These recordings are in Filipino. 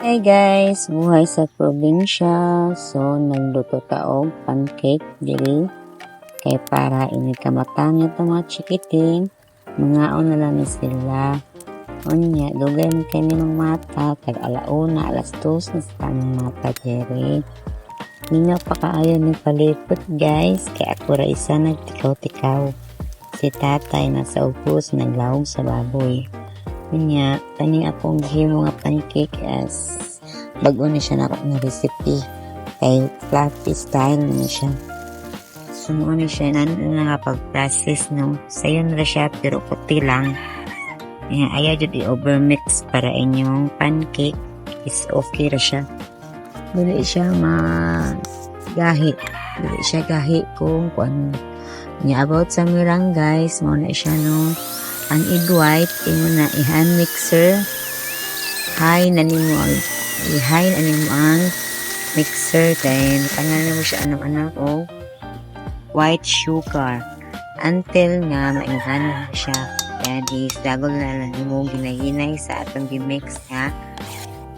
Hey guys, buhay sa probinsya. So, nagluto ta og pancake dili kay para ini kamatangit ang mga chikiting. Mga na lang ni sila. Unya, dugay man kay nimong mata tag alauna, alas 2 na sa mata diri. Ninyo pa kaayo ni palipot guys, kay ako ra isa nagtikaw-tikaw. Si tatay nasa upos naglawog sa baboy. Unya, kaning akong gihimo nga pancake as bago na siya na recipe kay fluffy style na siya. So mo ni siya na nakapag-process no. Sayo na siya pero puti lang. Ayaw jud i-overmix para inyong pancake is okay ra siya. Dili siya gahi. Dili siya gahi kung ano. Nya about sa mirang guys, mo na siya no. Ang egg white, imo na i-hand mixer. High na nimo ang mixer. Then, tangan mo siya anak o white sugar. Until nga mainhan na siya. Kaya di dagol na lang mo ginahinay sa atong gimix nga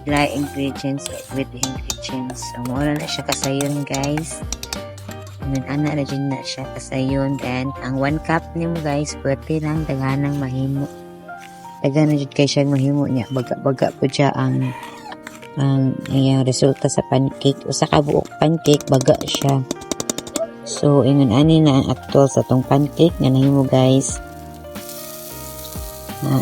dry ingredients with ingredients. So, mura na siya kasayon guys. Ana na dyan na siya kasayon. Then, ang 1 cup nimo guys, pwede lang daganang mahimo. Dagana dyan kay siya mahimo niya. Baga po siya ang resulta sa pancake. O sa kabuok pancake, baga siya. So, ingon ani na ang actual sa tong pancake nga nahimo guys.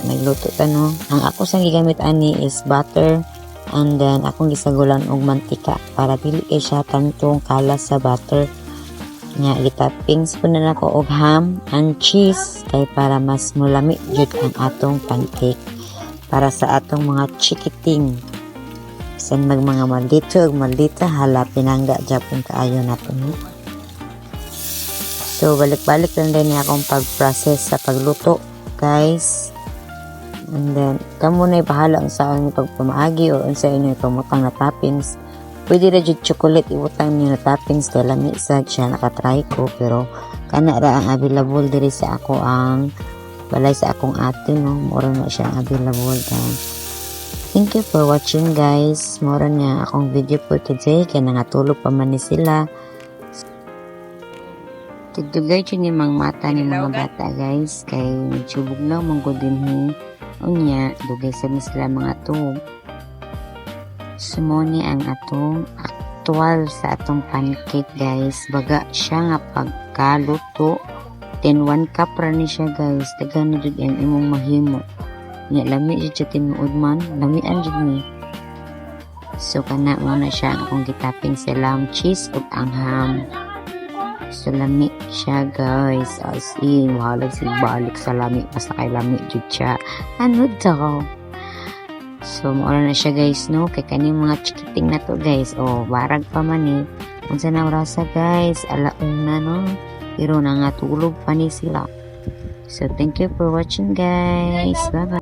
Nagluto ta no. Ang ako sang gigamit ani is butter. And then, akong gisagulan og mantika para dili kay siya tantong kalas sa butter. Nga gitoppings po na ako og ham and cheese kay para mas mulami jud ang atong pancake para sa atong mga chikiting san mga maldito ug maldita hala pinangga japon kaayo nato no. So balik-balik lang din akong pag-process sa pagluto guys, and then kamo na bahala ang sa inyong pagpamaagi o sa inyong pamutang na toppings. Pwede na dyan chocolate ibutang niyo na toppings kaya lami sa siya nakatry ko pero kana ra ang available diri sa ako ang balay sa akong ate no. Mura na siya ang available guys. Thank you for watching guys. Mura niya akong video for today kaya nangatulog pa man ni sila. Tugtugay dyan yung mga mata ni mga bata guys kay nagsubog na mong din unya dugay sa sila mga tub. Sumoni ang atong actual sa atong pancake guys. Baga siya nga pagkaluto. Then 1 cup ra ni siya guys. Dagan na jud ang imong mahimo. Nya lami jud siya tinuod man. Lamian jud ni. So kana mo na siya akong gitapping sa lamb cheese ug ang ham. So lami siya guys. As in wala si balik sa lami basta kay lami jud siya. Ano daw? So, maura na siya guys, no? Kay kaning mga chikiting na to guys. O, barag pa man eh. Kung saan ang rasa guys, alauna, no? Pero nangatulog pa ni sila. So, thank you for watching guys. Bye-bye.